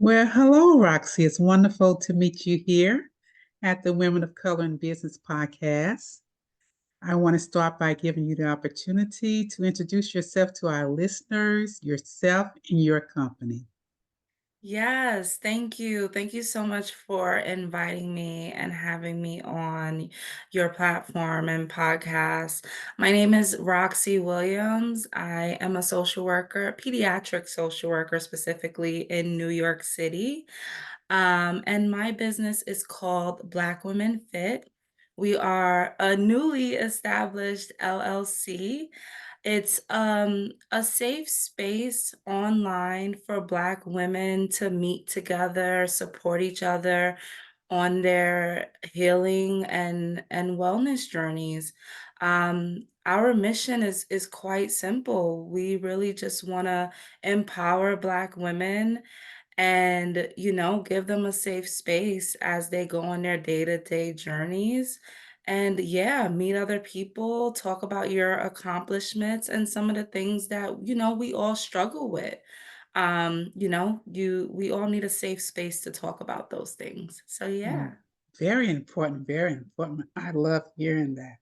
Well, hello, Roxy. It's wonderful to meet you here at the Women of Color in Business podcast. I want to start by giving you the opportunity to introduce yourself to our listeners, yourself, and your company. Yes, thank you. Thank you so much for inviting me and having me on your platform and podcast. My name is Roxie Williams. I am a social worker, pediatric social worker, specifically in New York City. And my business is called Black Women Fit. We are a newly established LLC. It's a safe space online for Black women to meet together, support each other on their healing and wellness journeys. Our mission is quite simple. We really just want to empower Black women and give them a safe space as they go on their day-to-day journeys, and yeah, meet other people, talk about your accomplishments and some of the things that we all struggle with. We all need a safe space to talk about those things, so Mm, yeah. very important, very important. I love hearing that.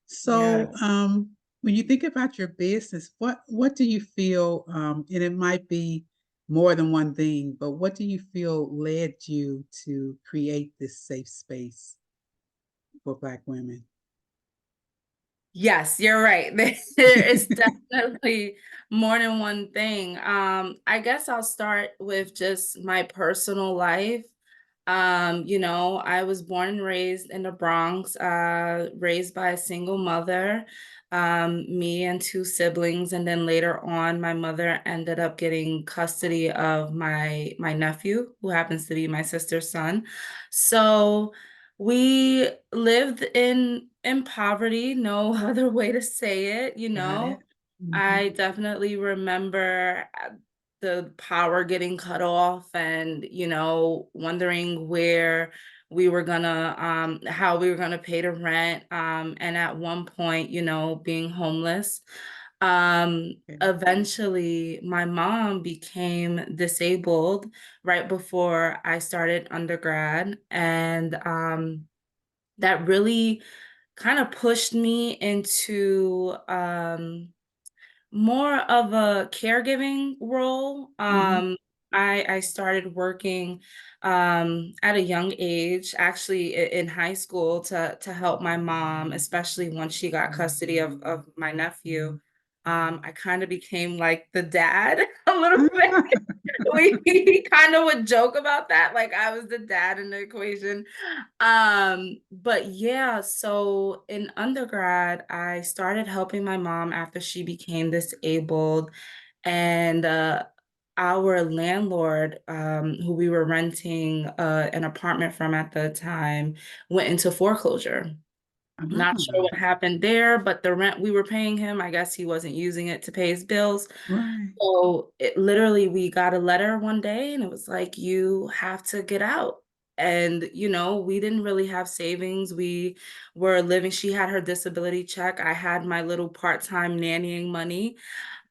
So, Yes. when you think about your business, what do you feel, and it might be more than one thing, but what do you feel led you to create this safe space for Black women? Yes, you're right. There is definitely more than one thing. I guess I'll start with just my personal life. I was born and raised in the Bronx, raised by a single mother, me and two siblings, and then later on, my mother ended up getting custody of my nephew, who happens to be my sister's son. So we lived in poverty, no other way to say it, you Got it? know. Mhm. I definitely remember the power getting cut off and, wondering where we were gonna how we were gonna pay the rent, and at one point, being homeless. Okay. Eventually my mom became disabled right before I started undergrad, and that really kind of pushed me into more of a caregiving role. Mhm. I started working at a young age, actually in high school, to help my mom, especially once she got custody of my nephew. I kind of became like the dad a little bit. We kind of would joke about that, like I was the dad in the equation. But yeah, so in undergrad, I started helping my mom after she became disabled, and our landlord, who we were renting an apartment from at the time, went into foreclosure. Not sure Ah, what happened there, but the rent we were paying him, I guess he wasn't using it to pay his bills. right. So it literally, we got a letter one day and it was like, you have to get out. And, we didn't really have savings. We were living, she had her disability check. I had my little part-time nannying money.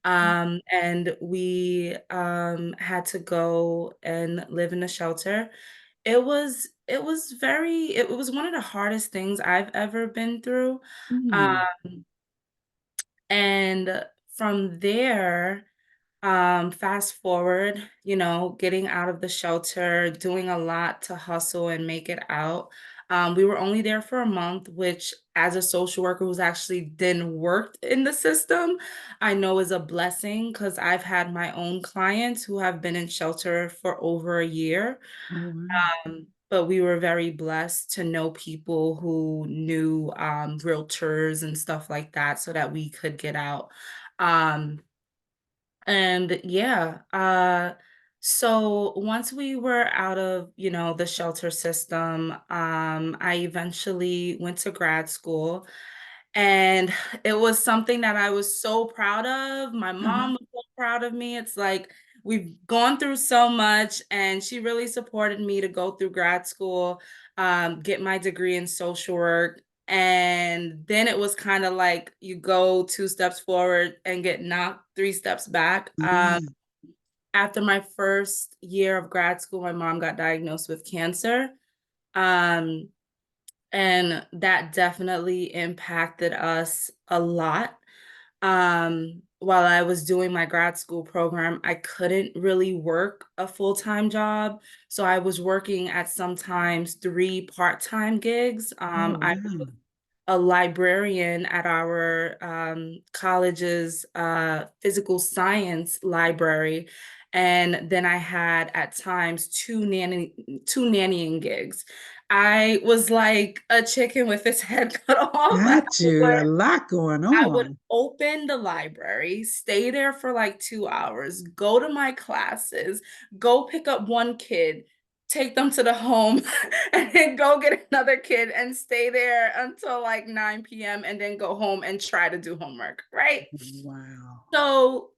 And we had to go and live in a shelter. It was one of the hardest things I've ever been through. Um, Mm, and from there, fast forward, getting out of the shelter, doing a lot to hustle and make it out. We were only there for a month, which as a social worker who's actually then worked in the system, I know is a blessing because I've had my own clients who have been in shelter for over a year. oh, wow. But we were very blessed to know people who knew realtors and stuff like that so that we could get out. Um, and yeah, so once we were out of, the shelter system, I eventually went to grad school, and it was something that I was so proud of. My Uh-huh. mom was so proud of me. It's like we've gone through so much, and she really supported me to go through grad school, get my degree in social work. And then it was kind of like you go two steps forward and get knocked three steps back. Mm, after my first year of grad school, my mom got diagnosed with cancer. Um, and that definitely impacted us a lot. While I was doing my grad school program, I couldn't really work a full-time job. So I was working at sometimes 3 part-time gigs. Oh, I wow. a librarian at our college's physical science library. And then I had at times two nannying gigs. I was like a chicken with its head cut off. Got you. A lot going I would on. open the library, stay there for like 2 hours, go to my classes, go pick up one kid, take them to the home, and then go get another kid and stay there until like 9 p.m. and then go home and try to do homework, right? Wow. So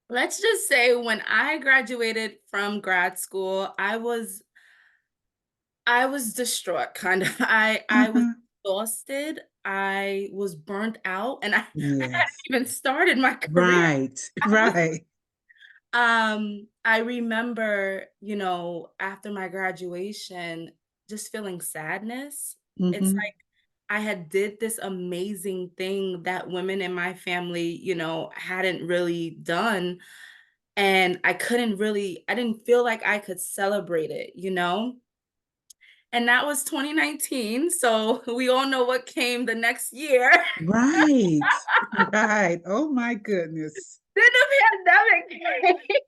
let's just say when I graduated from grad school, I was distraught, kind of. I was Uh-huh. exhausted. I was burnt out, and I hadn't Yes. even started my career. Right. I was Right. I remember, after my graduation, just feeling sadness. It's Mm-hmm. like I had did this amazing thing that women in my family, hadn't really done, and I didn't feel like I could celebrate it. And that was 2019, so we all know what came the next year. Right. Right. Oh my goodness. Then the pandemic came.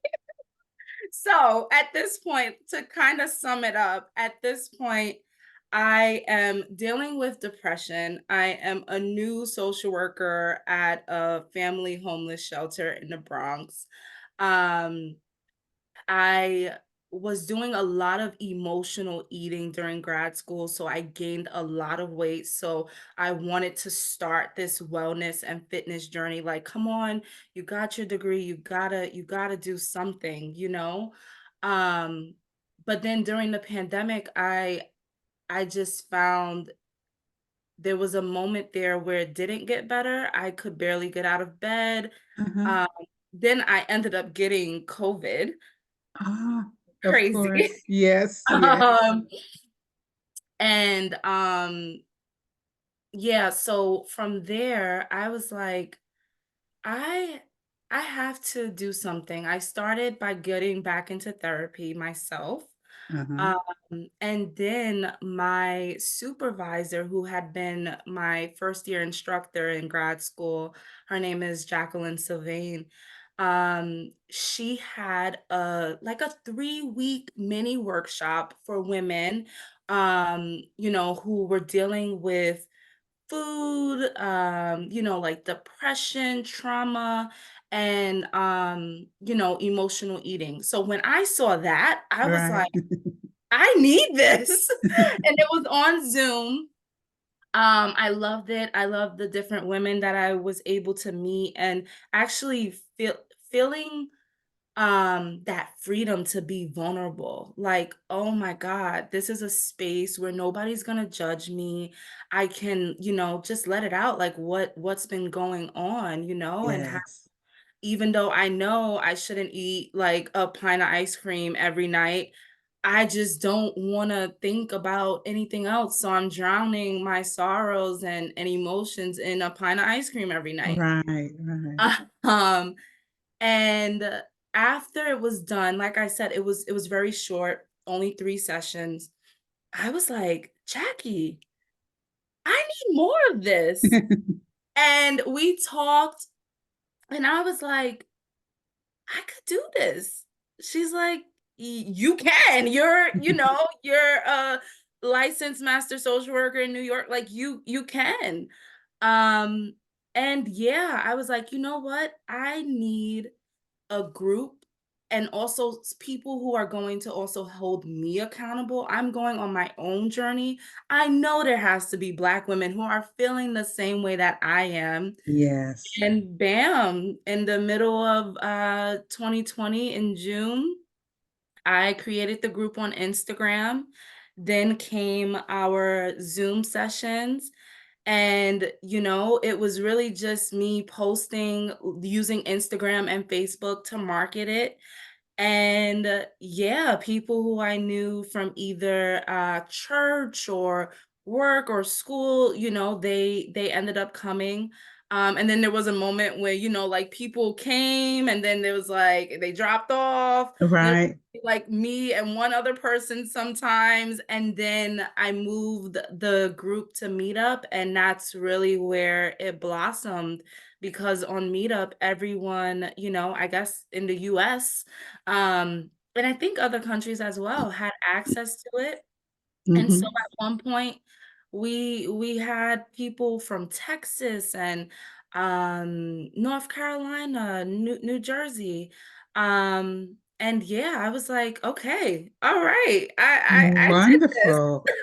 So, at this point, to kind of sum it up, at this point, I am dealing with depression. I am a new social worker at a family homeless shelter in the Bronx. Um, I was doing a lot of emotional eating during grad school, so I gained a lot of weight. So I wanted to start this wellness and fitness journey. Like, come on, you got your degree, you gotta do something. Um, but then during the pandemic, I just found there was a moment there where it didn't get better. I could barely get out of bed. Uh-huh. Um, then I ended up getting COVID. Ah, of Crazy. course. Yes, yes. Um, and yeah, so from there, I was like, I I have to do something. I started by getting back into therapy myself. Uh-huh. Um, and then my supervisor, who had been my first year instructor in grad school, her name is Jacqueline Sylvain. She had a 3-week mini workshop for women, who were dealing with food, like depression, trauma, and emotional eating. So when I saw that, I was Right. like, I need this. And it was on Zoom. I loved it. I loved the different women that I was able to meet and actually feeling that freedom to be vulnerable. Like, oh my God, this is a space where nobody's gonna judge me. I can, just let it out, like what's been going on, and Yes. even though I know I shouldn't eat like a pint of ice cream every night, I just don't want to think about anything else. So I'm drowning my sorrows and emotions in a pint of ice cream every night. Right, right. Um, and after it was done, like I said, it was very short, only 3 sessions. I was like, Jackie, I need more of this. And we talked, and I was like, I could do this. She's like, You can. You're a licensed master social worker in New York. Like you can. Um, and yeah, I was like, you know what? I need a group and also people who are going to also hold me accountable. I'm going on my own journey. I know there has to be Black women who are feeling the same way that I am. Yes. And bam, in the middle of 2020 in June, I created the group on Instagram. Then came our Zoom sessions. And, it was really just me posting using Instagram and Facebook to market it. And yeah, people who I knew from either church or work or school, they ended up coming. And then there was a moment where, like people came and then there was like they dropped off. And there Right. was like me and one other person sometimes. And then I moved the group to Meetup, and that's really where it blossomed because on Meetup, everyone, I guess in the US, and I think other countries as well had access to it. And so Hmm. at one point, we had people from Texas and North Carolina, New Jersey. And yeah, I was like, okay, all right, I did Wonderful. this.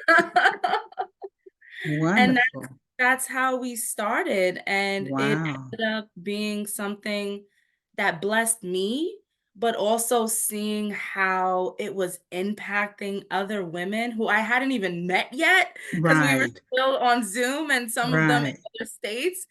And Wonderful. that's how we started, and it Wow. ended up being something that blessed me, but also seeing how it was impacting other women who I hadn't even met yet, because we were Right. still on Zoom and some of them in Right. other states.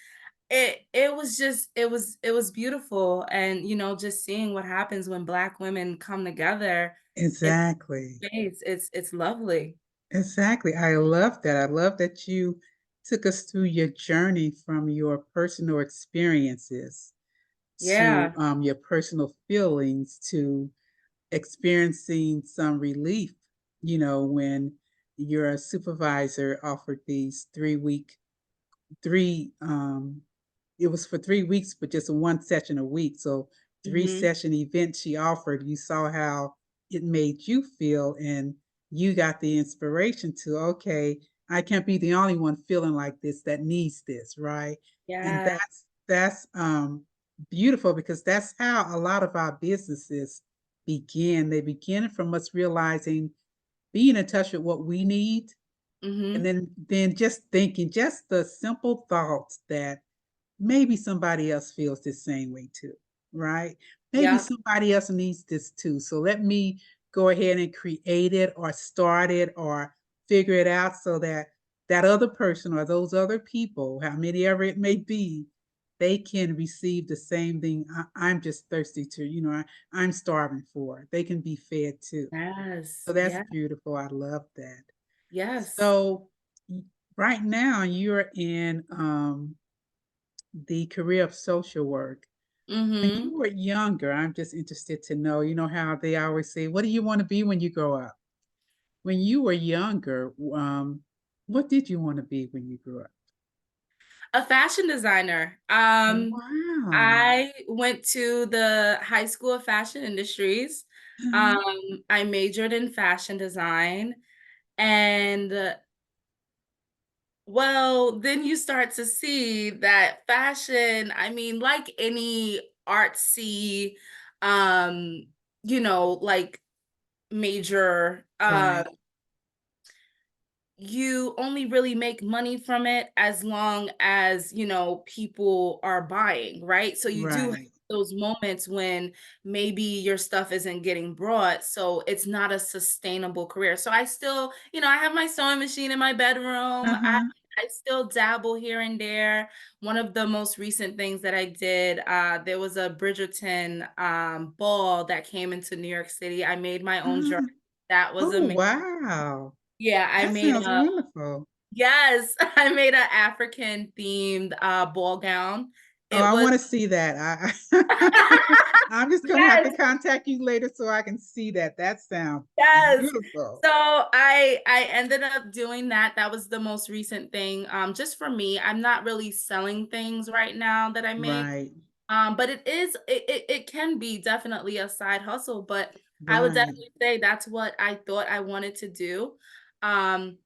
It was just it was beautiful, and, just seeing what happens when Black women come together in Exactly. space, it's lovely. Exactly. I love that. I love that you took us through your journey from your personal experiences to Yeah. your personal feelings to experiencing some relief, when your supervisor offered these 3 week, three it was for 3 weeks, but just one session a week. So three Mhm. session event she offered, you saw how it made you feel, and you got the inspiration to, okay, I can't be the only one feeling like this that needs this, right? And Yeah. that's beautiful because that's how a lot of our businesses begin. They begin from us realizing, being in touch with what we need, and Mhm. then just thinking just the simple thoughts that maybe somebody else feels the same way too, right? Maybe Yep. somebody else needs this too. So let me go ahead and create it or start it or figure it out so that that other person or those other people, how many ever it may be, they can receive the same thing I'm just thirsty to, I'm starving for. They can be fed too. Yes. So that's Yeah. beautiful. I love that. Yes. So right now you're in the career of social work. When Mhm. you were younger, I'm just interested to know, how they always say, what do you want to be when you grow up? When you were younger, what did you want to be when you grew up? A fashion designer. Wow. I went to the High School of Fashion Industries. Um, I majored in fashion design, and well, then you start to see that fashion, I mean, like any artsy, um, like major, Right, you only really make money from it as long as, people are buying, right? So you do have right. those moments when maybe your stuff isn't getting brought, so it's not a sustainable career. So I still, I have my sewing machine in my bedroom. Uh-huh. I still dabble here and there. One of the most recent things that I did, there was a Bridgerton ball that came into New York City. I made my own dress. Uh, That was oh, amazing. wow. Yeah, I That made sounds a wonderful. yes, I made an African themed, ball gown. Oh, It I was want to see that. I'm just going to have to yes, contact you later so I can see that. That sounds yes. beautiful. So I ended up doing that. That was the most recent thing, just for me. I'm not really selling things right now that I make, Right, but it can be definitely a side hustle, but I would right. definitely say that's what I thought I wanted to do. Um,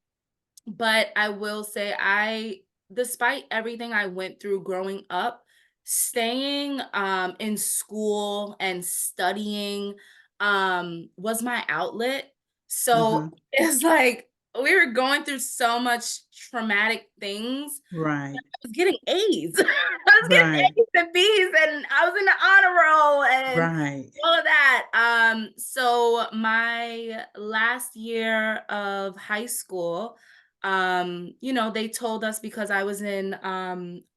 But I will say despite everything I went through growing up, staying, in school and studying, was my outlet. Uh-huh. So, it's like we were going through so much traumatic things. Right, I was getting A's. I was getting right, A's and B's, and I was in the honor roll and right. all of that. So my last year of high school, they told us because I was in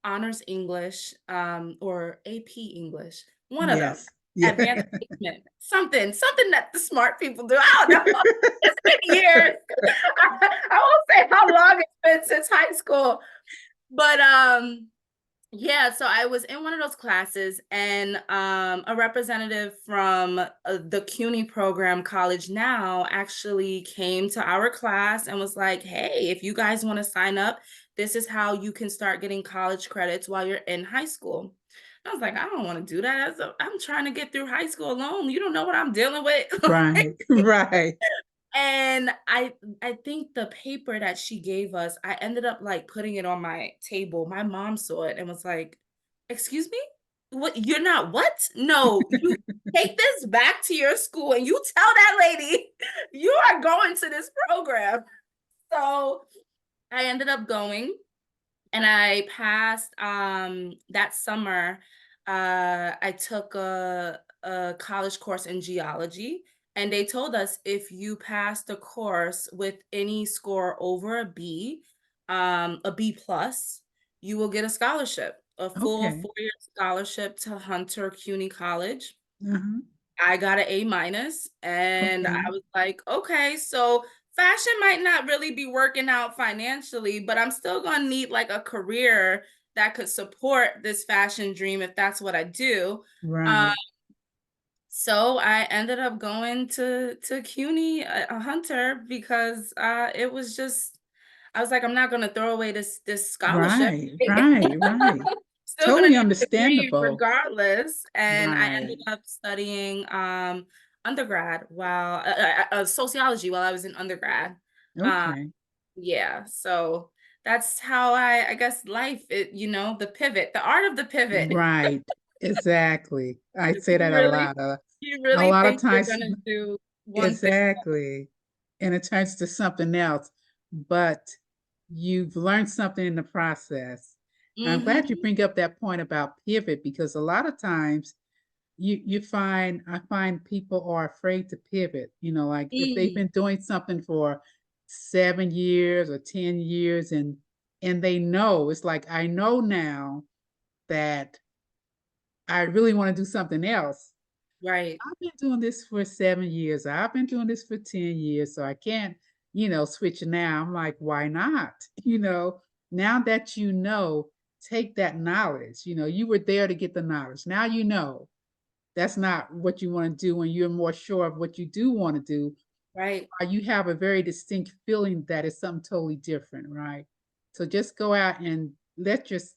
honors English, or AP English, one of them. Yes, Yeah. advanced placement, something that the smart people do. I don't know. It's been years. I won't say how long it's been since high school, but yeah, so I was in one of those classes, and a representative from the CUNY program, College Now, actually came to our class and was like, "Hey, if you guys want to sign up, this is how you can start getting college credits while you're in high school." I was like, "I don't want to do that. I'm trying to get through high school alone. You don't know what I'm dealing with." Right, right. And I think the paper that she gave us, I ended up, like, putting it on my table. My mom saw it and was like, "Excuse me? What, you're not what? No, you take this back to your school and you tell that lady you are going to this program." So, I ended up going, and I passed, that summer. I took a college course in geology, and they told us if you pass the course with any score over a B plus, you will get a scholarship, a full Okay. 4-year scholarship to Hunter CUNY College. Uh-huh. I got an A minus, and I Okay. was like, okay, so fashion might not really be working out financially, but I'm still gonna need like a career that could support this fashion dream if that's what I do. Um, Right. so I ended up going to CUNY, a Hunter, because it was just, I was like, I'm not gonna throw away this scholarship. Right. Right. Right. Still gonna Totally need a degree understandable. regardless, and I ended Right. up studying, undergrad while sociology while I was in undergrad. Uh, Okay. yeah, so that's how I guess life, the pivot, the art of the pivot. Right. Exactly. I say You that a really lot. you A really lot of think you're times, gonna do one thing. exactly. And it turns to something else, but you've learned something in the process. I'm glad you Mhm. bring up that point about pivot because a lot of times you find I find people are afraid to pivot. Like if they've Mm, been doing something for 7 years or 10 years and they know it's like I know now that I really want to do something else. right, I've been doing this for 7 years. I've been doing this for 10 years. So I can't, switch now. I'm like, why not? Now that take that knowledge. You were there to get the knowledge. Now that's not what you want to do when you're more sure of what you do want to do, right, or you have a very distinct feeling that is something totally different, right? So just go out and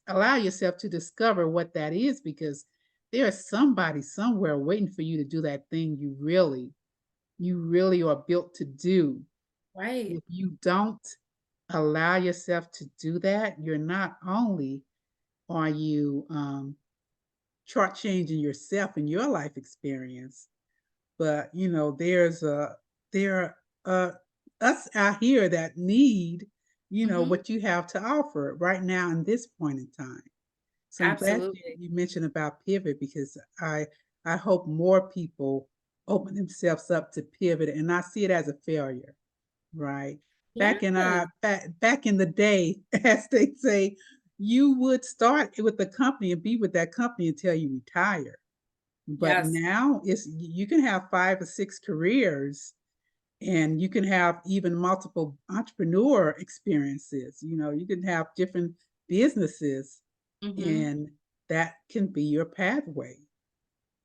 allow yourself to discover what that is because there's somebody somewhere waiting for you to do that thing you really are built to do. right, If you don't allow yourself to do that, you're not only are you shortchanging yourself and your life experience, but there are us out here that need mhm, what you have to offer right now in this point in time. So I'm glad you, absolutely. you mentioned about pivot because I hope more people open themselves up to pivot and not see it as a failure, right? Yes, Back in the day, as they say, you would start with the company and be with that company until you retire. But yes, now it's you can have 5 or 6 careers and you can have even multiple entrepreneur experiences. You can have different businesses mhm, and that can be your pathway.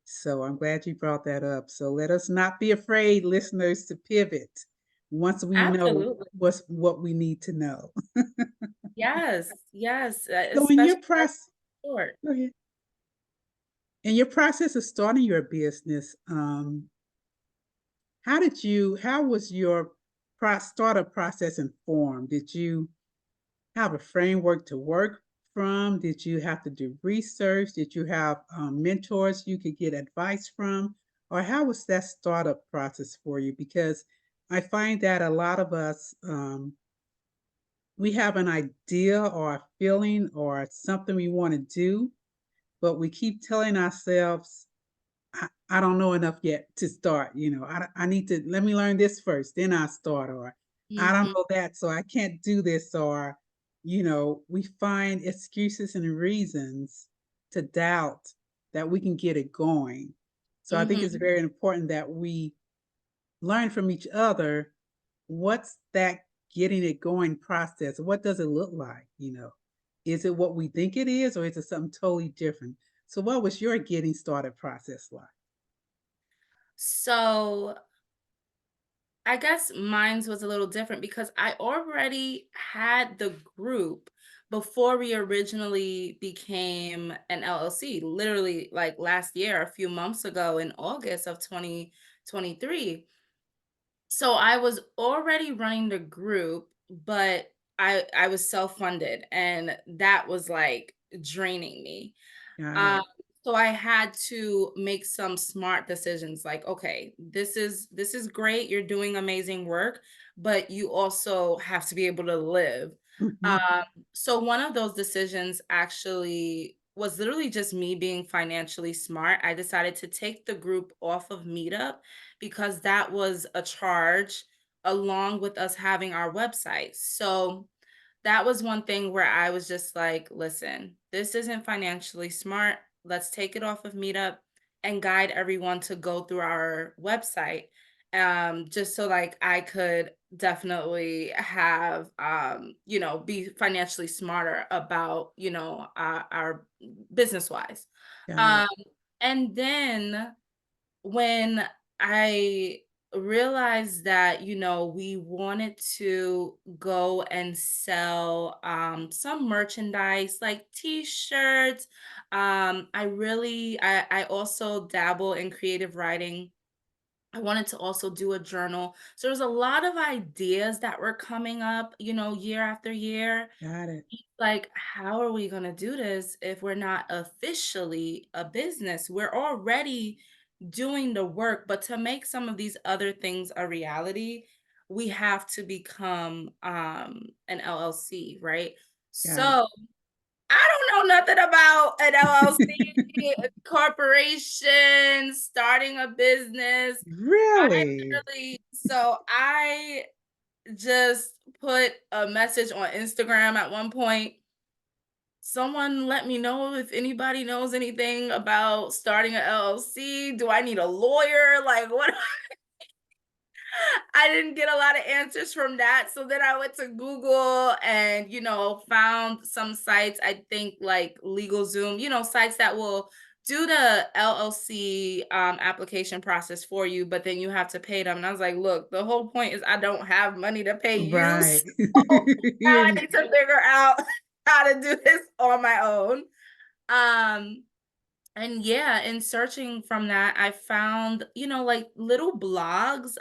So I'm glad you brought that up. So let us not be afraid, listeners, to pivot once we know absolutely. what we need to know. Yes, yes, So in your especially that process, short. go ahead. In your process of starting your business, how was your startup process informed? Did you have a framework to work from? Did you have to do research? Did you have mentors you could get advice from? Or how was that startup process for you? Because I find that a lot of us, we have an idea or a feeling or something we want to do, but we keep telling ourselves, I don't know enough yet to start. I need to let me learn this first, then I start, or I don't Mhm, know that, so I can't do this, or we find excuses and reasons to doubt that we can get it going. So I think it's Mhm. very important that we learn from each other. What's that getting it going process? What does it look like? Is it what we think it is, or is it something totally different? So, what was your getting started process like? So, I guess mine's was a little different because I already had the group before we originally became an LLC, literally like last year, a few months ago in August of 2023. So I was already running the group, but I was self-funded and that was like draining me. Got Um, it. so I had to make some smart decisions like, okay, this is great. You're doing amazing work, but you also have to be able to live. Mhm. Um, so one of those decisions actually was literally just me being financially smart. I decided to take the group off of Meetup because that was a charge along with us having our website. So that was one thing where I was just like, listen, this isn't financially smart. Let's take it off of Meetup and guide everyone to go through our website. Just so like I could definitely have be financially smarter about, our business wise. Got Um it. and then when I realized that, we wanted to go and sell some merchandise like t-shirts. I also dabble in creative writing. I wanted to also do a journal. So there's a lot of ideas that were coming up, year after year. Got it. Like, how are we gonna do this if we're not officially a business? We're already doing the work, but to make some of these other things a reality, we have to become an LLC, right? Got it. So I don't know nothing about an LLC, a corporation, starting a business. I Really? I just put a message on Instagram at one point. Someone let me know if anybody knows anything about starting an LLC. Do I need a lawyer? Like, what? I didn't get a lot of answers from that. So then I went to Google and, found some sites, I think like LegalZoom, sites that will do the LLC application process for you, but then you have to pay them. And I was like, look, the whole point is I don't have money to pay you. Right. So now I need to figure out how to do this on my own. Um, and yeah, in searching from that, I found, like little blogs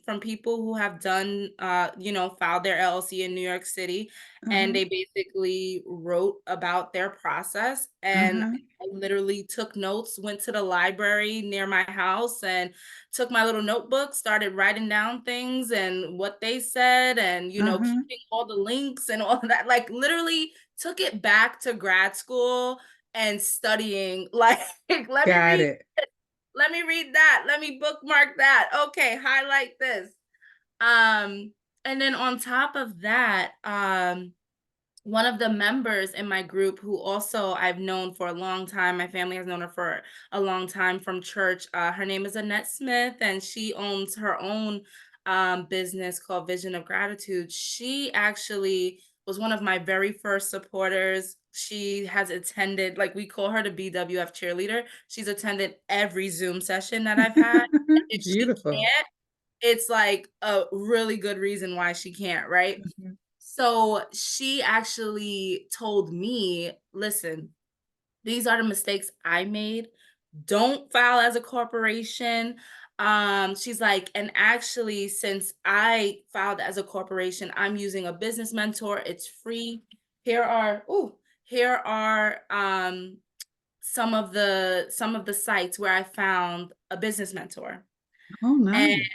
from people who have done filed their LLC in New York City. And Uh-huh. they basically wrote about their process. And Uh-huh. I literally took notes, went to the library near my house and took my little notebook, started writing down things and what they said, and Uh-huh. keeping all the links and all of that. Like literally took it back to grad school and studying like Got it. let me read that, let me bookmark that, okay, highlight this. um and then on top of that, one of the members in my group who also I've known for a long time, my family has known her for a long time from church. Her name is Annette Smith, and she owns her own business called Vision of Gratitude. She actually was one of my very first supporters. She has attended, like we call her the BWF cheerleader. She's attended every Zoom session that I've had. And if she Beautiful. can't, it's like a really good reason why she can't, right? Mhm. So she actually told me, listen, these are the mistakes I made. Don't file as a corporation. She's like, and actually, since I filed as a corporation, I'm using a business mentor. It's free. Here are some of the sites where I found a business mentor. Oh, And nice.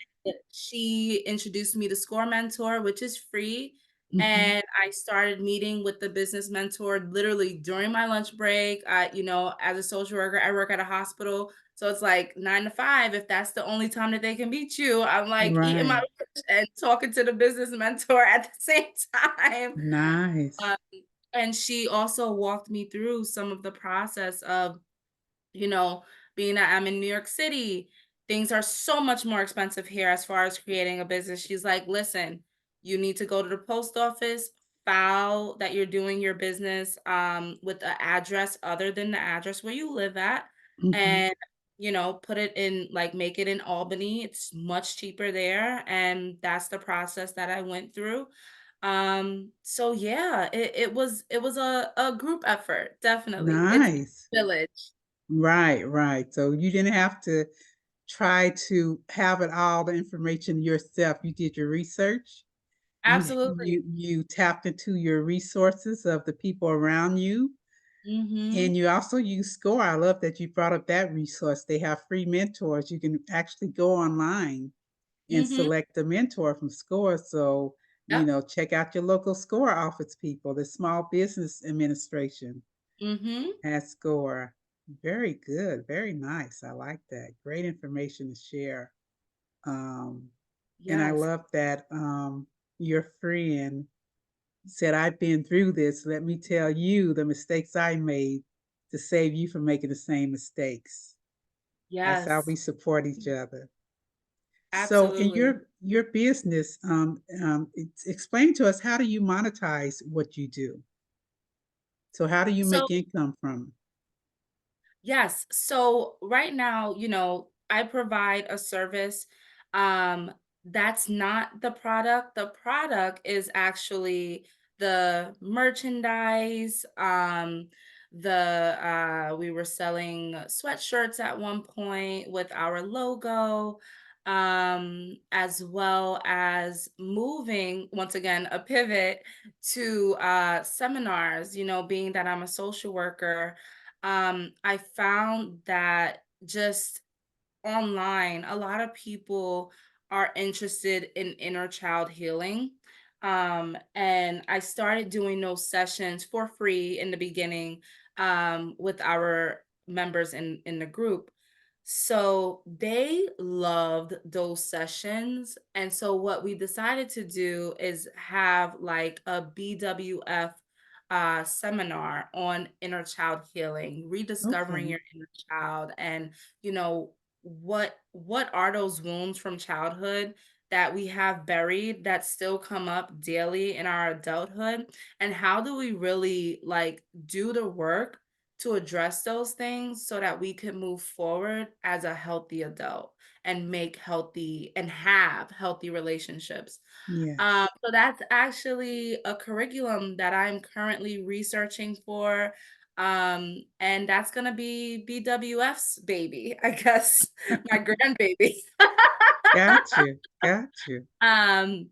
she introduced me to Score Mentor, which is free. Mhm. And I started meeting with the business mentor literally during my lunch break. As a social worker, I work at a hospital. So it's like 9 to 5. If that's the only time that they can meet you, I'm like eating my Right. lunch and talking to the business mentor at the same time. Nice. Uh, and she also walked me through some of the process of, you know, being that I'm in New York City, things are so much more expensive here as far as creating a business. She's like, listen, you need to go to the post office, file that you're doing your business with an address other than the address where you live at. Mhm. And put it in, like, make it in Albany. It's much cheaper there. And that's the process that I went through. So yeah, it was a group effort, definitely. It's Nice. village. Right, right. So you didn't have to try to have it all the information yourself. You did your research. You Absolutely. you tapped into your resources of the people around you, and Mhm. you also use SCORE. I love that you brought up that resource. They have free mentors. You can actually go online and Mhm. select a mentor from SCORE. So, Yep. check out your local SCORE office people, the Small Business Administration Mhm. at SCORE. Very good. Very nice. I like that. Great information to share. Um, and I Yes. love that your friend said, I've been through this. Let me tell you the mistakes I made to save you from making the same mistakes. That's how Yes. we support each other. So, in Absolutely. your business, explain to us, how do you monetize what you do? So, how do you So make income from? yes. So right now, I provide a service. Um, that's not the product. The product is actually the merchandise. We were selling sweatshirts at one point with our logo, as well as moving once again a pivot to seminars, being that I'm a social worker. I found that just online, a lot of people are interested in inner child healing. And I started doing those sessions for free in the beginning, with our members in the group. So they loved those sessions. And so what we decided to do is have like a BWF seminar on inner child healing, rediscovering Okay, your inner child, and you know what are those wounds from childhood that we have buried that still come up daily in our adulthood, and how do we really like do the work to address those things so that we can move forward as a healthy adult and make healthy and have healthy relationships. yes, So that's actually a curriculum that I'm currently researching for. And that's gonna be BWF's baby, I guess, my grandbaby. got you, got you. um,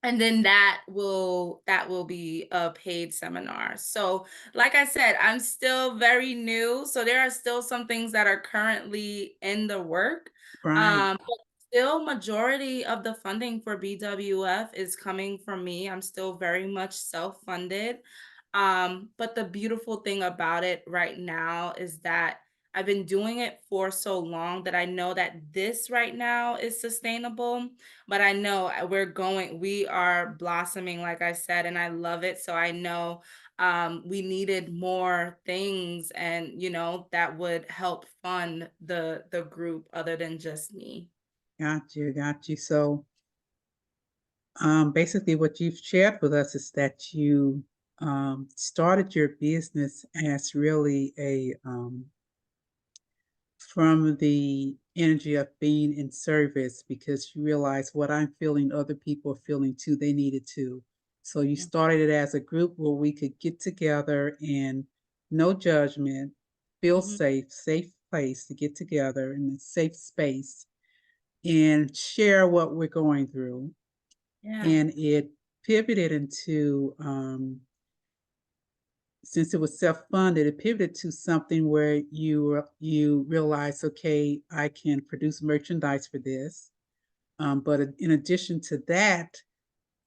and then that will be a paid seminar. So, like I said, I'm still very new, so there are still some things that are currently in the work. Right, But still majority of the funding for BWF is coming from me. I'm still very much self-funded. But the beautiful thing about it right now is that I've been doing it for so long that I know that this right now is sustainable, but I know we are blossoming, like I said, and I love it. So I know we needed more things, and that would help fund the group other than just me. got you, got you. So, basically, what you've shared with us is that you started your business as really a from the energy of being in service, because you realize what I'm feeling, other people are feeling too. They needed to. So you Mm. started it as a group where we could get together and no judgment, feel Mhm. safe, safe place to get together in a safe space and share what we're going through. Yeah. And it pivoted into since it was self-funded, it pivoted to something where you realize, okay, I can produce merchandise for this. But in addition to that,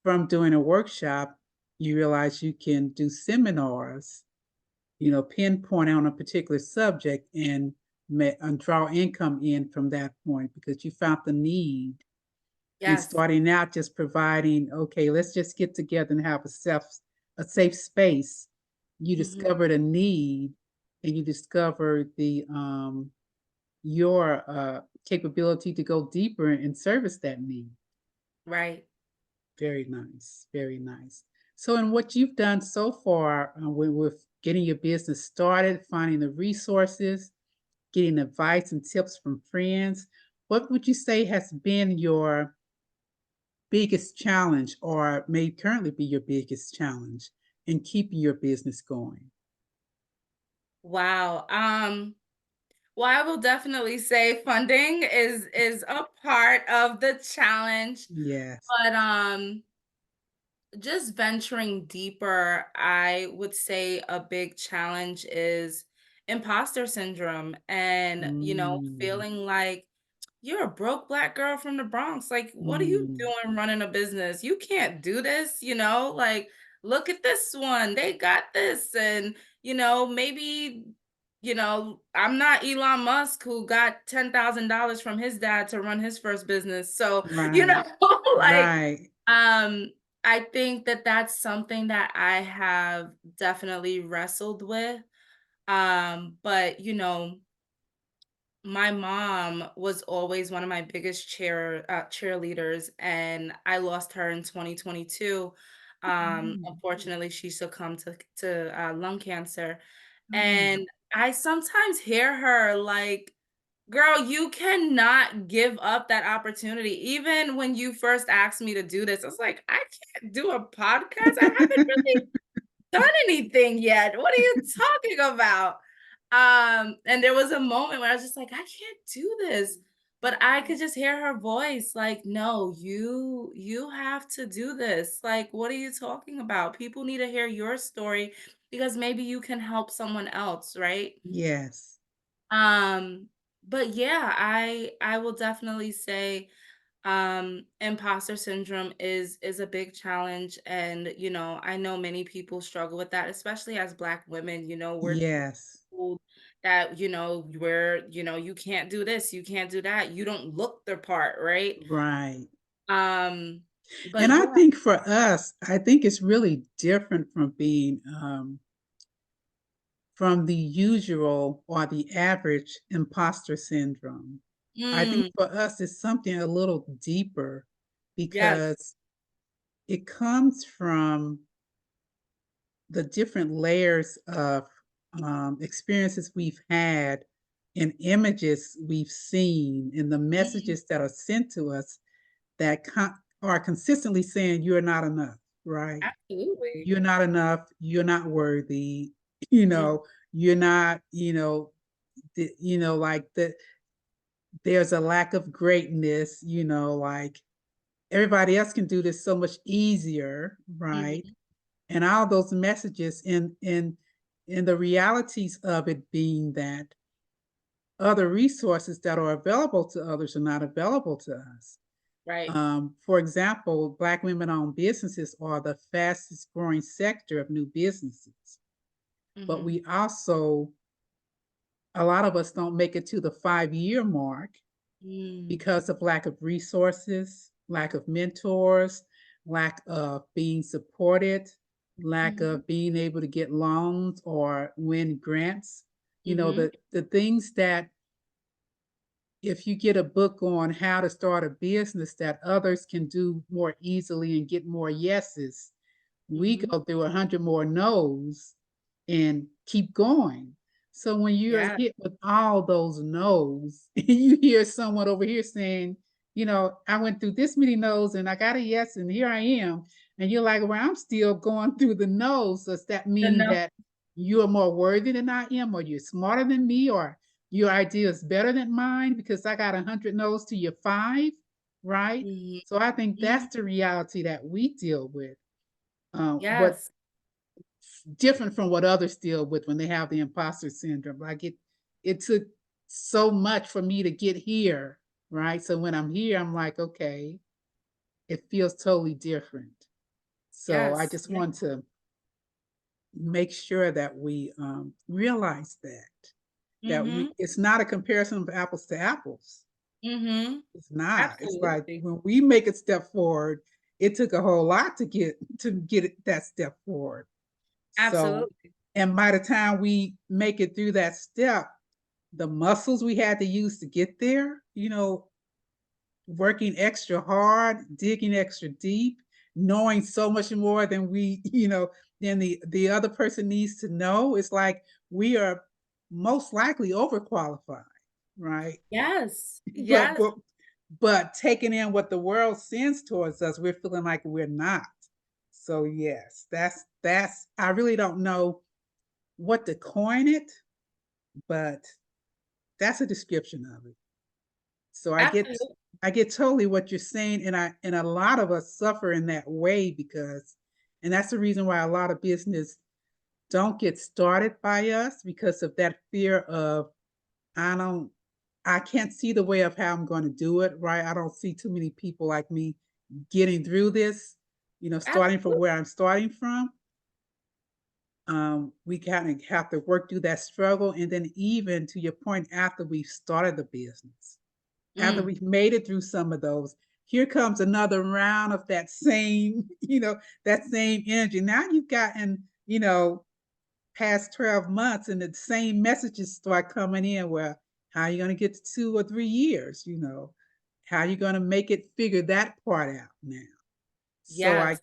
from doing a workshop, you realize you can do seminars, pinpoint on a particular subject and draw income in from that point because you found the need in Yes. starting out just providing, okay, let's just get together and have a safe space. You Mhm. discovered a need and you discovered the your capability to go deeper and service that need. Right. Very nice, very nice. So, in what you've done so far with getting your business started, finding the resources, getting advice and tips from friends, what would you say has been your biggest challenge, or may currently be your biggest challenge in keeping your business going? Wow. Well, I will definitely say funding is a part of the challenge, Yes. but just venturing deeper, I would say a big challenge is imposter syndrome and, Mm, feeling like you're a broke black girl from the Bronx. Like, what are you mm, doing running a business? You can't do this, like, look at this one. They got this. And, maybe, I'm not Elon Musk who got $10,000 from his dad to run his first business. So, right, like, right. um, I think that that's something that I have definitely wrestled with. But my mom was always one of my biggest cheerleaders, and I lost her in 2022. Mm, Unfortunately, she succumbed to lung cancer, mm, and I sometimes hear her like, "Girl, you cannot give up that opportunity." Even when you first asked me to do this, I was like, "I can't do a podcast. I haven't really done anything yet. What are you talking about?" And there was a moment where I was just like, "I can't do this." But I could just hear her voice like, "No, you have to do this. Like, what are you talking about? People need to hear your story because maybe you can help someone else, right?" yes, Um, but yeah, I will definitely say imposter syndrome is a big challenge, and I know many people struggle with that, especially as black women. We're yes, told that you can't do this, you can't do that, you don't look the part, right? right. um And but I yeah. think for us, I think it's really different from being from the usual or the average imposter syndrome. I think Mm, for us, it's something a little deeper yes. because it comes from the different layers of experiences we've had and images we've seen and the Mm, messages that are sent to us that are consistently saying you're not enough, right? absolutely. You're not enough. You're not worthy. You Mm, know, you're not. Like that. There's a lack of greatness. Like everybody else can do this so much easier, right? mhm, And all those messages in the realities of it being that other resources that are available to others are not available to us. right. For example, Black women-owned businesses are the fastest growing sector of new businesses, but Mhm, we also, a lot of us don't make it to the 5-year mark mm, because of lack of resources, lack of mentors, lack of being supported, lack mhm, of being able to get loans or win grants. mhm, The things that if you get a book on how to start a business that others can do more easily and get more yeses, we mhm. go through 100 more no's and keep going. So when you're Yeah, hit with all those no's, and you hear someone over here saying, I went through this many no's and I got a yes, and here I am. And you're like, well, I'm still going through the no's. Does that the mean no. that you're more worthy than I am, or you're smarter than me, or your idea is better than mine because I got 100 no's to your five, right? Mhm, So I think mhm. that's the reality that we deal with. What Yes. different from what others deal with when they have the imposter syndrome. Like it took so much for me to get here, right? So when I'm here, I'm like, okay, it feels totally different. So I Yes. just Yeah. want to make sure that we realize that we Mhm, it's not a comparison of apples to apples. mhm. It's not. It's like Absolutely. when we make a step forward, it took a whole lot to get that step forward. So, Absolutely. and by the time we make it through that step, the muscles we had to use to get there, working extra hard, digging extra deep, knowing so much more than than the other person needs to know. It's like we are most likely overqualified, right? Yes. But Yes. but but taking in what the world sends towards us, we're feeling like we're not. So yes, that's I really don't know what to coin it, but that's a description of it. So Absolutely. I get totally what you're saying, and a lot of us suffer in that way because, and that's the reason why a lot of business don't get started by us because of that fear of I don't I can't see the way of how I'm going to do it, right? I don't see too many people like me getting through this, starting from Absolutely. where I'm starting from. We kind of have to work through that struggle, and then even to your point, after we've started the business, after Mm. we've made it through some of those, here comes another round of that same, that same energy. Now you've gotten, past 12 months and the same messages start coming in. Well, how are you going to get to 2 or 3 years? How are you going to make it figure that part out now? So Yes.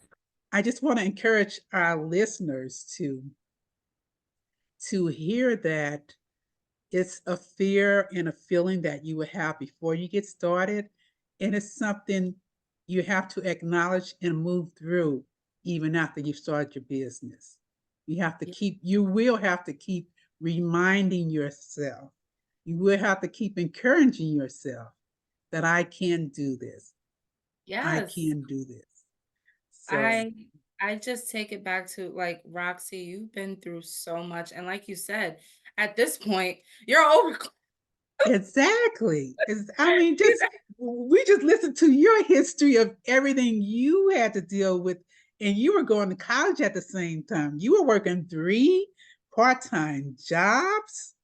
I just want to encourage our listeners to hear that it's a fear and a feeling that you will have before you get started. And it's something you have to acknowledge and move through even after you've started your business. You will have to keep reminding yourself. You will have to keep encouraging yourself that I can do this. I Yes. can do this. So, I I just take it back to like Roxy, you've been through so much. And like you said, at this point, you're over. exactly. I mean, just we just listened to your history of everything you had to deal with, and you were going to college at the same time. You were working 3 part-time jobs,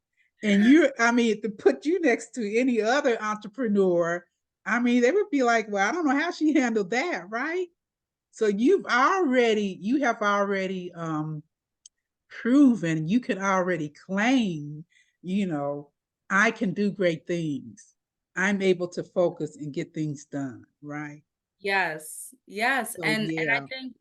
and I mean, to put you next to any other entrepreneur, I mean, they would be like, "Well, I don't know how she handled that, right?" So you have already proven, you can already claim, you know, I can do great things. I'm able to focus and get things done, right? Yes. Yes. So And I yeah, think,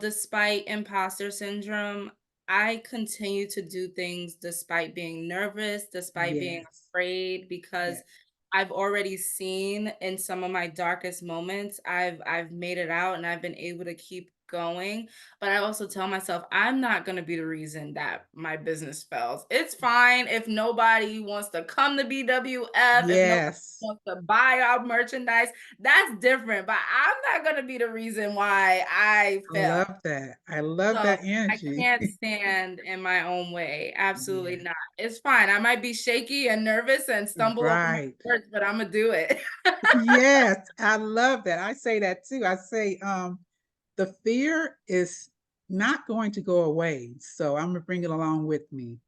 despite imposter syndrome, I continue to do things despite being nervous, despite being yes, afraid, because yes, I've already seen in some of my darkest moments, I've made it out and I've been able to keep going. But I also tell myself I'm not going to be the reason that my business fails. It's fine if nobody wants to come to BWF, if nobody yes. wants to buy our merchandise. That's different, but I'm not gonna be the reason why I I fail. love that. I love So that I energy. can't stand in my own way. Absolutely Yeah, not. It's fine. I might be shaky and nervous and stumble over my right. words, but I'm gonna do it. Yes, I love that. I say that too. I say, the fear is not going to go away. So I'm gonna bring it along with me.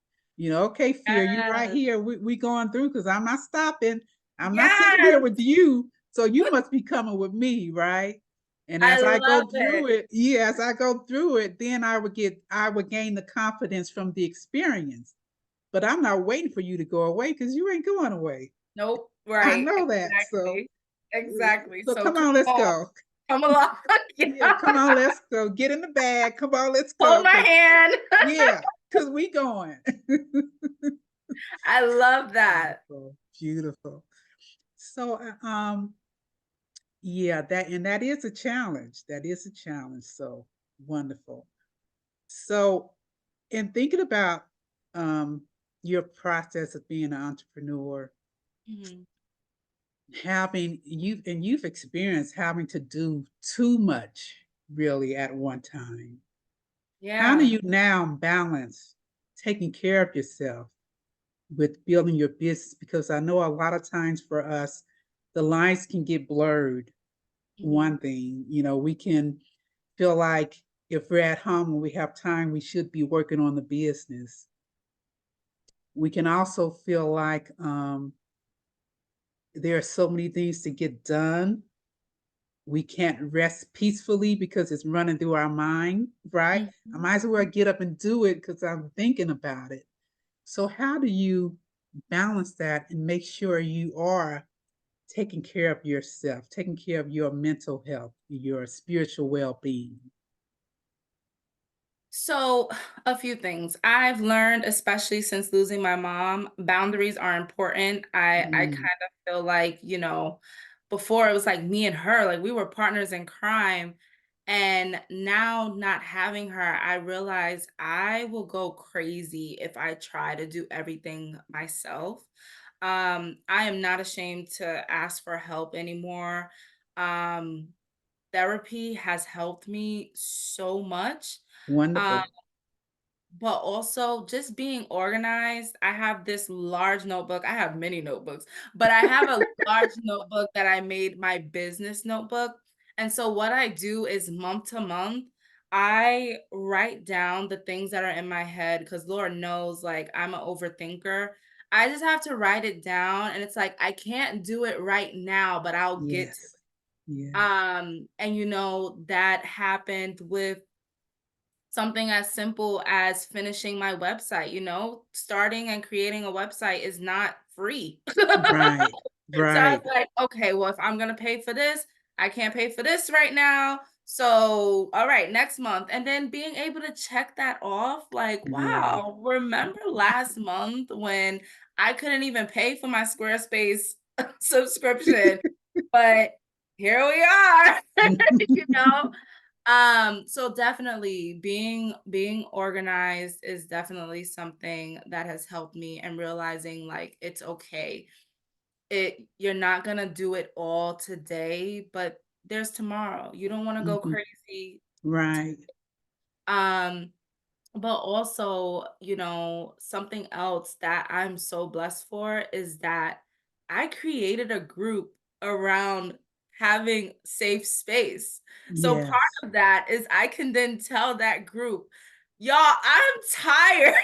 Okay, fear, you right Yes. here. We going through because I'm not stopping. I'm not sitting here Yes. with you. So you must be coming with me, right? And I as I love go it. through it, yeah, as I go through it, then I would gain the confidence from the experience. But I'm not waiting for you to go away because you ain't going away. Nope. I Right. know that. So Exactly. Exactly. so So come come on, let's on. go. Come along. Yeah, Yeah. come on, let's go. Get in the bag. Come on, let's Hold go. my Cause hand. yeah, cause we going. I love that. Beautiful, beautiful. So, yeah, that is a challenge. That is a challenge. So wonderful. So, in thinking about um your process of being an entrepreneur, Mhm. you've experienced having to do too much really at one time. How do Yeah. you now balance taking care of yourself with building your business? Because I know a lot of times for us, the lines can get blurred. Mhm. One thing, we can feel like if we're at home and we have time, we should be working on the business. We can also feel like there are so many things to get done. We can't rest peacefully because it's running through our mind, right? I Mhm. might as well get up and do it because I'm thinking about it. So how do you balance that and make sure you are taking care of yourself, taking care of your mental health, your spiritual well-being? So, a few things. I've learned, especially since losing my mom, boundaries are important. I kind Mm, of feel like, before it was like me and her, like we were partners in crime. And now not having her, I realize I will go crazy if I try to do everything myself. I am not ashamed to ask for help anymore. Um, Therapy has helped me so much. Um, wonderful. but also just being organized. I have this large notebook. I have many notebooks, but I have a large notebook that I made my business notebook. And so what I do is month to month, I write down the things that are in my head because Lord knows, like, I'm an overthinker. I just have to write it down. And it's like, I can't do it right now, but I'll get to Yes. Yes. and that happened with something as simple as finishing my website. Starting and creating a website is not free. Right. So I was Right. like, okay, well, if I'm gonna pay for this, I can't pay for this right now. So, all right, next month. And then being able to check that off, like, Yeah. wow, remember last month when I couldn't even pay for my Squarespace subscription, but here we are, you know? So definitely being organized is definitely something that has helped me, and realizing like it's okay. You're not gonna do it all today, but there's tomorrow. You don't want to go Mhm. crazy. Right. Um, but also, something else that I'm so blessed for is that I created a group around having safe space. So part Yes. of that is I can then tell that group, y'all, I'm tired.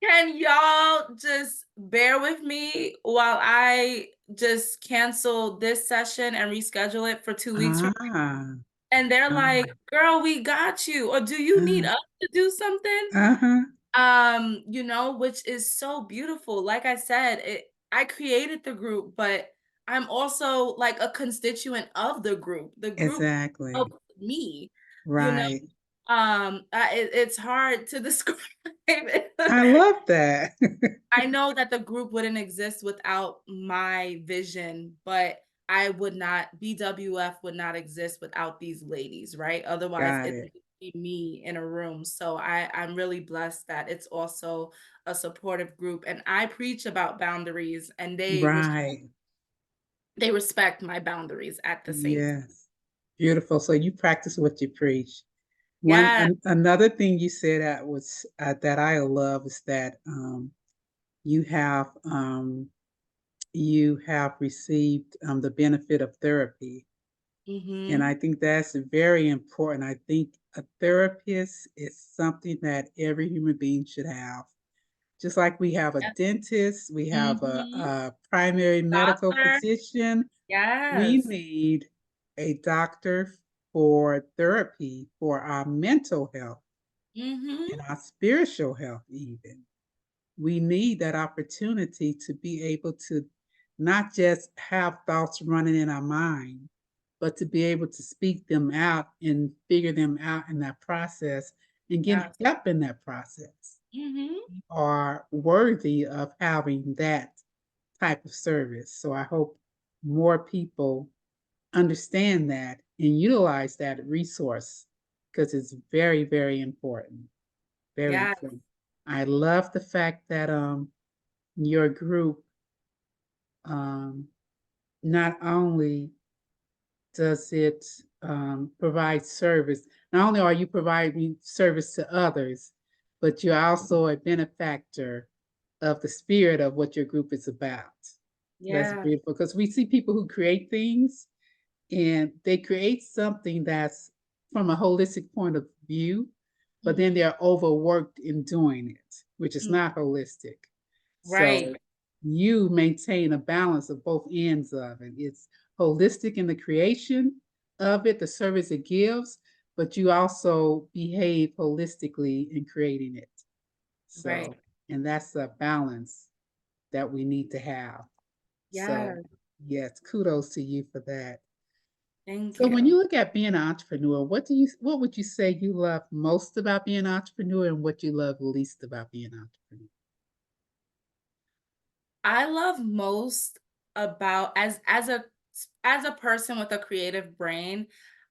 Can y'all just bear with me while I just cancel this session and reschedule it for 2 weeks from Ah. and they're like, Ah. girl, we got you. Or do you need Uh, us to do something? uh-huh. Which is so beautiful. Like I said, I created the group, but I'm also like a constituent of the group. The group Exactly. helped me, you know. Right. It's hard to describe it. I love that. I know that the group wouldn't exist without my vision, but I would not BWF would not exist without these ladies, right? Otherwise, Got it it. would be me in a room. So I'm really blessed that it's also a supportive group, and I preach about boundaries, and Right. they respect my boundaries at the same time. Yes. Beautiful. So you practice what you preach. Yeah. Another thing you said that I love is that you have you have received the benefit of therapy, and I Mhm. think that's very important. I think a therapist is something that every human being should have. Just like we have a Yep. dentist, we have Mhm. a primary medical Doctor. physician, we Yes. need a doctor for therapy for our mental health Mhm. and our spiritual health, even. We need that opportunity to be able to not just have thoughts running in our mind, but to be able to speak them out and figure them out in that process and get Yes. help in that process. Mhm. We are worthy of having that type of service. So I hope more people understand that and utilize that resource because it's very, very important. Very Yes. important. I love the fact that your group um, not only does it provide service, not only are you providing service to others, but you're also a benefactor of the spirit of what your group is about. That's Yeah. beautiful because we see people who create things and they create something that's from a holistic point of view, but then Mhm. they're overworked in doing it, which is Mm. not holistic. Right. So you maintain a balance of both ends of it. It's holistic in the creation of it, the service it gives, but you also behave holistically in creating it. So Right. And that's a balance that we need to have. So, Yes, yes, kudos to you for that. thank So when you. you look at being an entrepreneur, what would you say you love most about being an entrepreneur and what you love least about being an entrepreneur? I love most about as a person with a creative brain,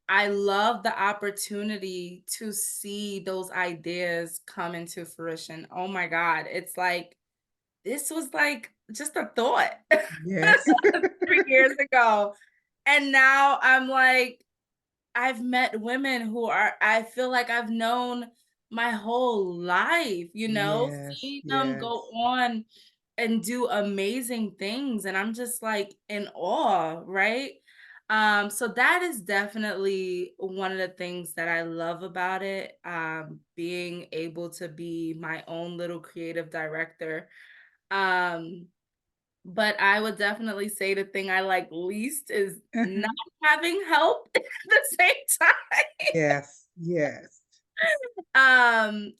I love the opportunity to see those ideas come into fruition. Oh my God, it's like this was like just a thought Yes. 3 years ago. And now I'm like, I've met women who are I feel like I've known my whole life, Yes, seeing them go yes, on and do amazing things, and I'm just, like, in awe, right? So that is definitely one of the things that I love about it, being able to be my own little creative director. Um, but I would definitely say the thing I like least is not uh-huh. having help at the same time. Yes, yes,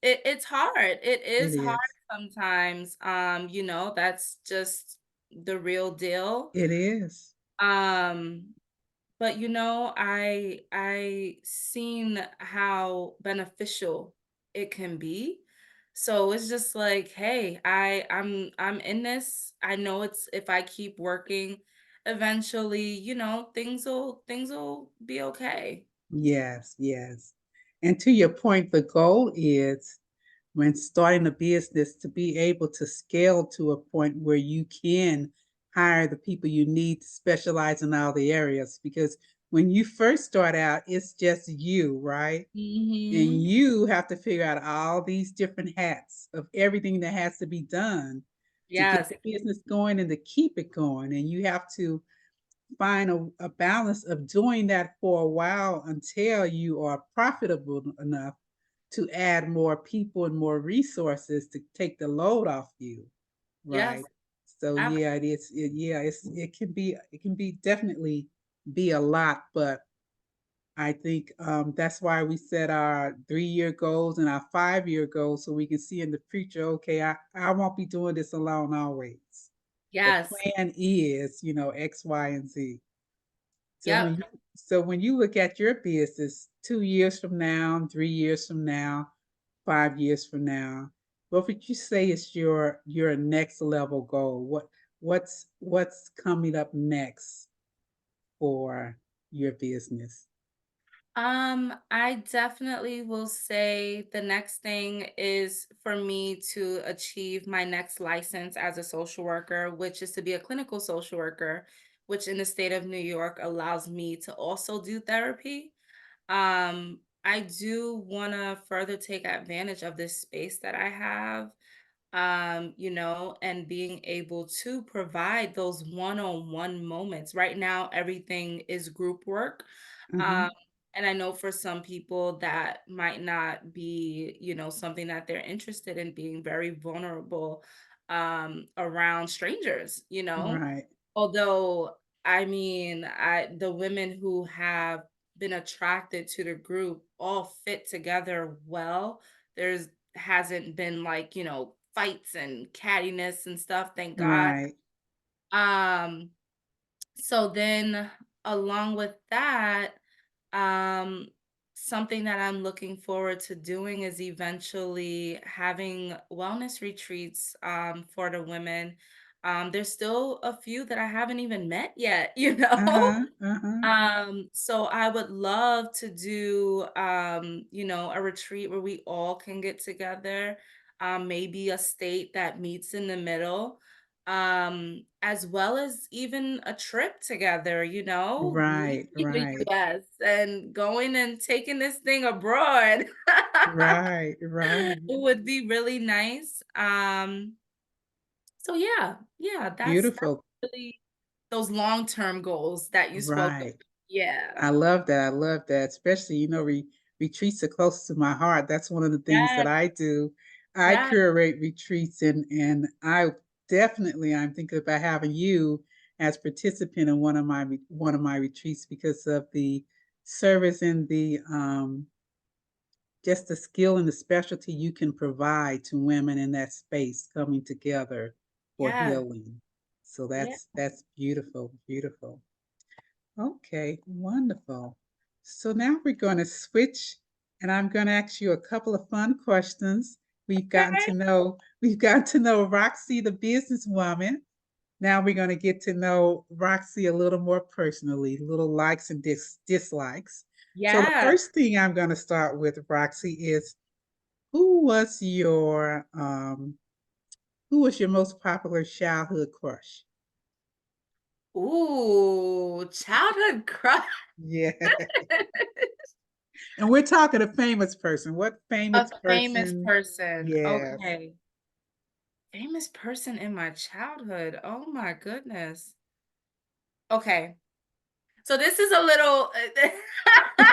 It's hard. It it is hard is. sometimes. That's just the real deal. It is. Um, but I seen how beneficial it can be. So it's just like, hey, I'm in this. I know it's if I keep working, eventually, things will be okay. Yes, yes. And to your point, the goal is when starting a business to be able to scale to a point where you can hire the people you need to specialize in all the areas. Because when you first start out, it's just you, right? And Mhm. you have to figure out all these different hats of everything that has to be done to get Yes. the business going and to keep it going. And you have to find a balance of doing that for a while until you are profitable enough to add more people and more resources to take the load off you, Yes. right? So yeah, it can be definitely be a lot, but I think that's why we set our 3 year goals and our 5 year goals so we can see in the future, okay, I won't be doing this alone always. The Yes. plan is, X, Y, and Z. So Yep. when you look at your business 2 years from now, 3 years from now, 5 years from now, what would you say is your next level goal? What's coming up next for your business? I definitely will say the next thing is for me to achieve my next license as a social worker, which is to be a clinical social worker, which in the state of New York allows me to also do therapy. I do want to further take advantage of this space that I have, and being able to provide those one-on-one moments. Right now, everything is group work. Uh-huh. Um, and I know for some people that might not be, something that they're interested in being very vulnerable around strangers. Right. Although, I mean, the women who have been attracted to the group all fit together well. There's hasn't been like, fights and cattiness and stuff, thank God. Right. Um, so then along with that, um, something that I'm looking forward to doing is eventually having wellness retreats for the women. There's still a few that I haven't even met yet, you know? Uh-huh. Uh-huh. So I would love to do, a retreat where we all can get together, maybe a state that meets in the middle, as well as even a trip together, leaving Right. the Right. US and going and taking this thing abroad Right. Right. would be really nice. So yeah, that's Beautiful. really those long-term goals that you spoke of. Right. Yeah. I love that. I love that. Especially, retreats are close to my heart. That's one of the things Yes, that I do. I yes, curate retreats and I'm thinking about having you as participant in one of my retreats because of the service and the just the skill and the specialty you can provide to women in that space coming together for Yeah, healing. So yeah. that's beautiful, beautiful. Okay, wonderful. So now we're going to switch and I'm going to ask you a couple of fun questions. Okay. We've gotten to know Roxie the businesswoman. Now we're going to get to know Roxie a little more personally, little likes and dislikes. So the Yeah. first thing I'm going to start with, Roxie, is who was your um who was your most popular childhood crush? Ooh, childhood crush. Yeah. And we're talking a famous person. What A famous famous person? person. Yes. Okay. Famous person in my childhood. Oh my goodness. Okay. So this is a little it's a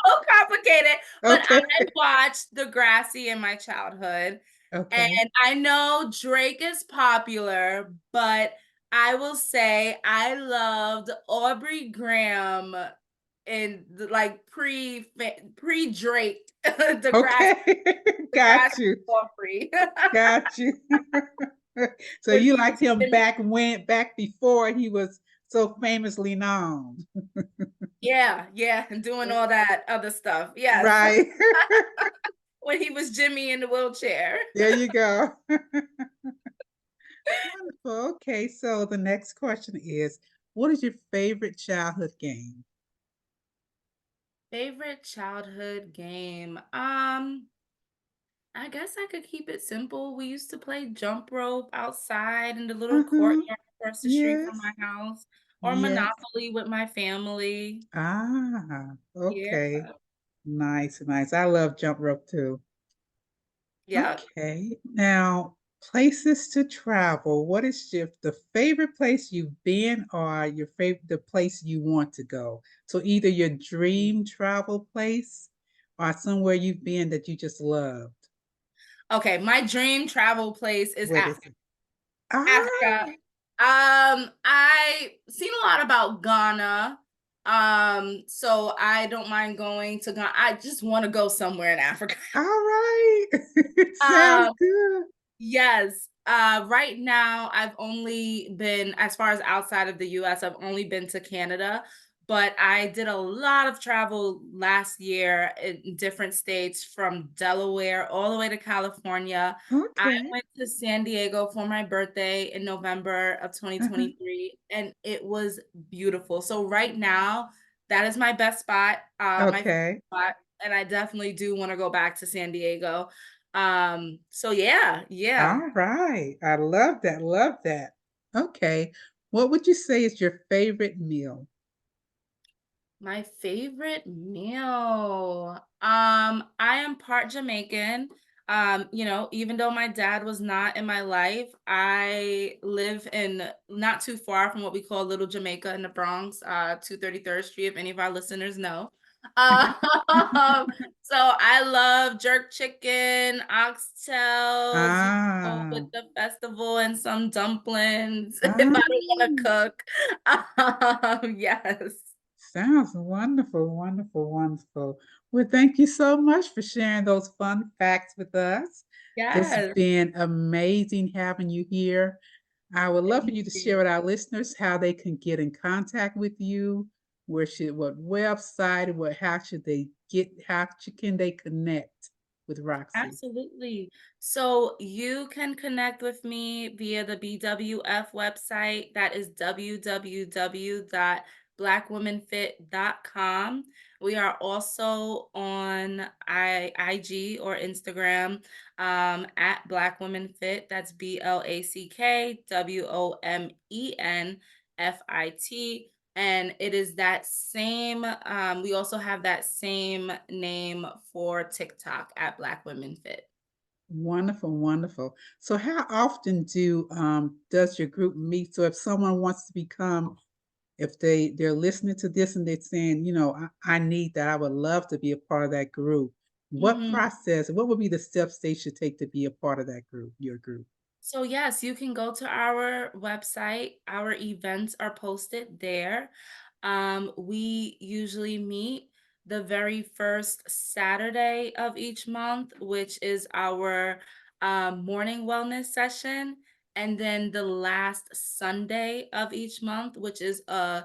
little complicated, but Okay. I watched Degrassi in my childhood, Okay. and I know Drake is popular, but I will say I loved Aubrey Graham in the, like, pre-Drake, Degrassi Okay. Got Degrassi you. Aubrey. Got you. So When you he liked was him Jimmy. back before he was so famously known. Yeah, yeah, and doing all that other stuff, yes. Right. When he was Jimmy in the wheelchair. There you go. Wonderful. Okay, so the next question is, what is your favorite childhood game? Favorite childhood game? I guess I could keep it simple. We used to play jump rope outside in the little Uh-huh. courtyard across the street from Yes. my house, or Yes. Monopoly with my family. Ah, Yeah, okay. Nice, nice. I love jump rope too. yeah. Okay. Now, places to travel. What is the favorite place you've been or your favorite the place you want to go? So either your dream travel place or somewhere you've been that you just loved. Okay, my dream travel place is What is Africa. it? Ah, Africa. I seen a lot about Ghana. So I don't mind going to Ghana. I just want to go somewhere in Africa. all right. Sounds Um, good. Yes. Right now, I've only been, as far as outside of the US, I've only been to Canada, but I did a lot of travel last year in different states from Delaware all the way to California. I Okay. went to San Diego for my birthday in November of Uh-huh. 2023, and it was beautiful. So right now, that is my best spot, my favorite Okay. spot, and I definitely do want to go back to San Diego. So yeah, yeah. All right. I love that. Love that. Okay. What would you say is your favorite meal? My favorite meal. I am part Jamaican. Even though my dad was not in my life, I live in not too far from what we call Little Jamaica in the Bronx, 233rd Street, if any of our listeners know. Um, so I love jerk chicken, oxtails, with Ah, the festival and some dumplings if I ah, don't want to cook. Yes. sounds wonderful, wonderful, wonderful. Well, thank you so much for sharing those fun facts with us. It's Yes, been amazing having you here. I would love for thank you to share you. with our listeners how they can get in contact with you. What website, how should they can they connect with Roxy? Absolutely. So you can connect with me via the BWF website. That is www.blackwomenfit.com. We are also on IG or Instagram at Black Women Fit. That's BlackWomenFit. And it is that same, we also have that same name for TikTok at Black Women Fit. Wonderful, wonderful. So how often does your group meet? So if someone wants to become, if they're listening to this and they're saying, I need that, I would love to be a part of that group. Mhm. What would be the steps they should take to be a part of that group, your group? So, yes, you can go to our website. Our events are posted there. We usually meet the very first Saturday of each month, which is our morning wellness session, and then the last Sunday of each month, which is a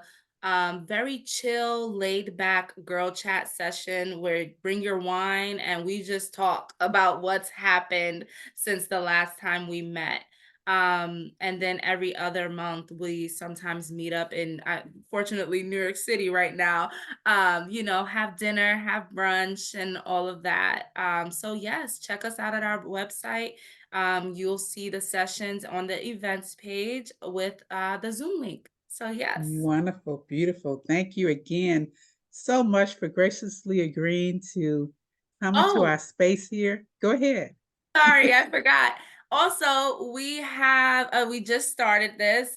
very chill, laid back girl chat session where bring your wine and we just talk about what's happened since the last time we met. And then every other month we sometimes meet up in fortunately New York City right now, have dinner, have brunch, and all of that. So yes, check us out at our website. You'll see the sessions on the events page with the Zoom link. So yes. Wonderful, beautiful. Thank you again so much for graciously agreeing to come into Oh, our space here. Go ahead. sorry, I forgot. Also, we just started this.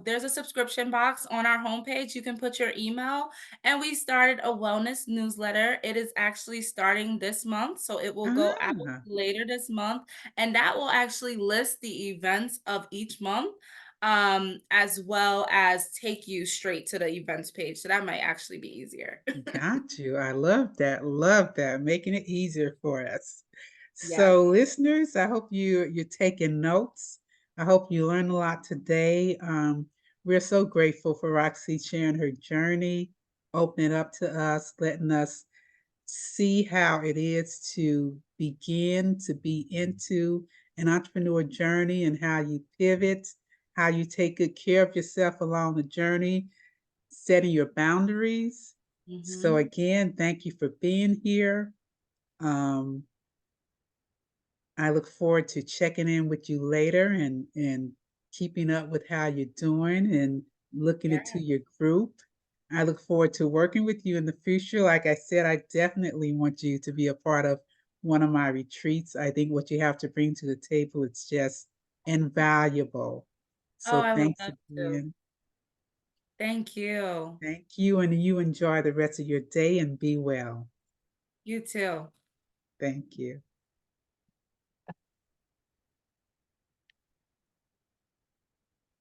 There's a subscription box on our homepage. You can put your email, and we started a wellness newsletter. It is actually starting this month, so it will go out Ah, later this month, and that will actually list the events of each month, as well as take you straight to the events page. So that might actually be easier. got you. I love that. Love that. Making it easier for us. Yes. So, listeners, I hope you're taking notes. I hope you learned a lot today. We're so grateful for Roxy sharing her journey, opening up to us, letting us see how it is to begin to be into an entrepreneur journey and how you pivot, how you take good care of yourself along the journey, setting your boundaries. So, Hmm. again, thank you for being here. Um, I look forward to checking in with you later and keeping up with how you're doing and looking Yeah. into your group. I look forward to working with you in the future. Like I said, I definitely want you to be a part of one of my retreats. I think what you have to bring to the table is just invaluable. Oh, So I would thanks love to. again. Thank you. Thank you, and you enjoy the rest of your day and be well. You too. Thank you.